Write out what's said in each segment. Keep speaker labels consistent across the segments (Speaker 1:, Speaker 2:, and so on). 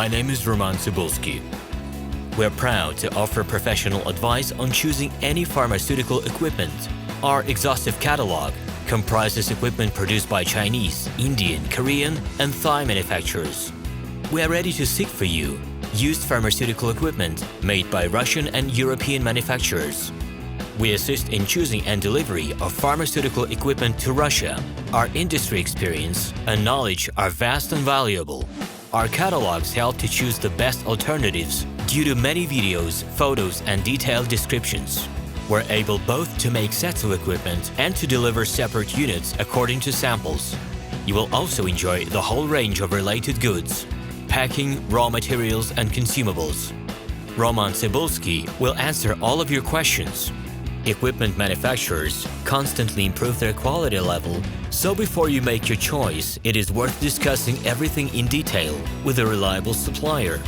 Speaker 1: My name is RomanTsibulsky. We're proud to offer professional advice on choosing any pharmaceutical equipment. Our exhaustive catalog comprises equipment produced by Chinese, Indian, Korean, and Thai manufacturers. We are ready to seek for you used pharmaceutical equipment made by Russian and European manufacturers. We assist in choosing and delivery of pharmaceutical equipment to Russia. Our industry experience and knowledge are vast and valuable. Our catalogs help to choose the best alternatives due to many videos, photos, and detailed descriptions. We're able both to make sets of equipment and to deliver separate units according to samples. You will also enjoy the whole range of related goods, packing, raw materials, and consumables. RomanTsibulsky will answer all of your questions. Equipment manufacturers constantly improve their quality level, so before you make your choice, it is worth discussing everything in detail with a reliable supplier.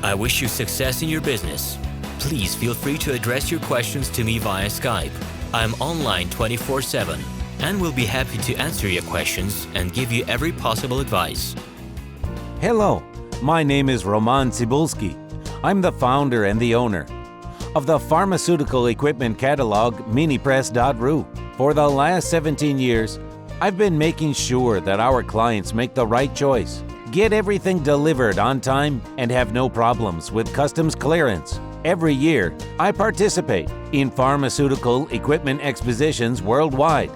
Speaker 1: I wish you success in your business. Please feel free to address your questions to me via Skype. I'm online 24/7 and will be happy to answer your questions and give you every possible advice.
Speaker 2: Hello, my name is RomanTsibulsky. I'm the founder and the owner of the pharmaceutical equipment catalog Minipress.ru. For the last 17 years, I've been making sure that our clients make the right choice, get everything delivered on time, and have no problems with customs clearance. Every year, I participate in pharmaceutical equipment expositions worldwide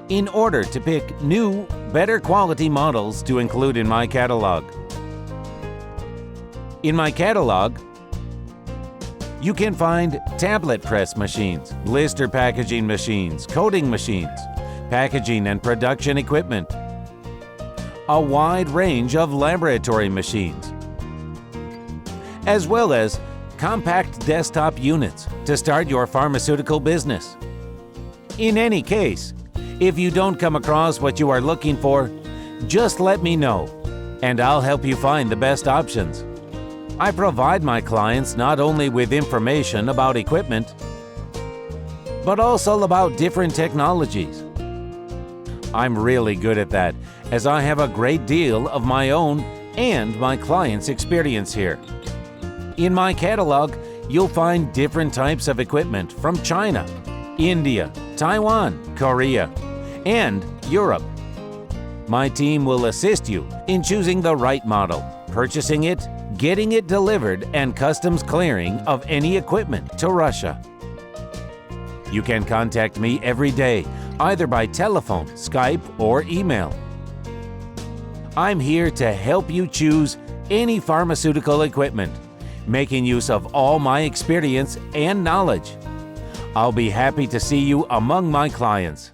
Speaker 2: in order to pick new, better quality models to include in my catalog. In my catalog, you can find tablet press machines, blister packaging machines, coating machines, packaging and production equipment, a wide range of laboratory machines, as well as compact desktop units to start your pharmaceutical business. In any case, if you don't come across what you are looking for, just let me know, and I'll help you find the best options. I provide my clients not only with information about equipment, but also about different technologies. I'm really good at that, as I have a great deal of my own and my clients' experience here. In my catalog, you'll find different types of equipment from China, India, Taiwan, Korea, and Europe. My team will assist you in choosing the right model, purchasing it, getting it delivered, and customs clearing of any equipment to Russia. You can contact me every day, either by telephone, Skype, or email. I'm here to help you choose any pharmaceutical equipment, making use of all my experience and knowledge. I'll be happy to see you among my clients.